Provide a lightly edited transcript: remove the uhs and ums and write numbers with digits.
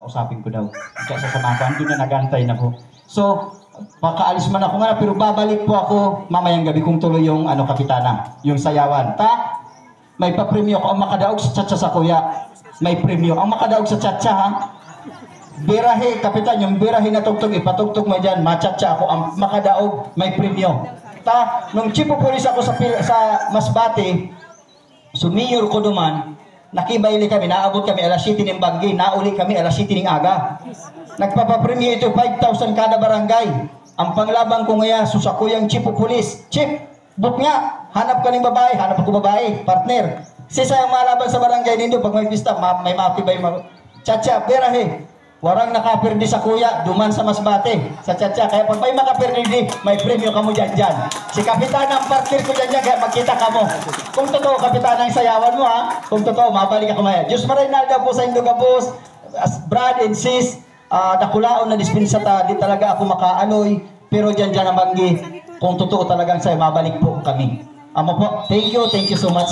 Usapin ko daw. Kaya sasamakan, doon na nagantay na po. So, makaalis man ako nga, pero babalik po ako mamayang gabi kung tuloy yung kapitana, yung sayawan. May pa-premyo ako ang makadaog sa tsa-tsa sa kuya. May premyo. Ang makadaog sa tsa-tsa ha. Birahe, kapitan, yung birahe na tugtog, ipatugtog mo dyan, matsa-tsa ako, ang makadaog, may premyo. Nung chief of police ako sa Masbate, sumiyor ko duman, nakibaili kami, naabot kami alas 7 ng Banggi, nauli kami alas 7 ng aga. Nagpapapremyo ito, 5,000 kada barangay. Ang panglabang ko ngayon, susakuyang chief of police. Chief, book nga, hanap ka ng babae, hanap ako babae, partner. Sisa yung malaban sa barangay nindo, pag may pista, may matibay, tsa-tsa, berahe. Warang nakapirdi sa kuya, duman sa Masbate, sa tsa-tsa. Kaya pag may makapirdi, may premyo ka mo dyan. Si kapitan ang partner ko dyan, kaya magkita ka mo. Kung totoo, kapitan ang sayawan mo ha. Kung totoo, mabalik ako maya. Diyos marinalda po sa Indo Gabos, Brad and sis, nakulaon na dispensa di talaga ako makaaloy. Pero dyan ang Banggi, kung totoo talagang sa'yo, mabalik po kami. Amo po, thank you so much.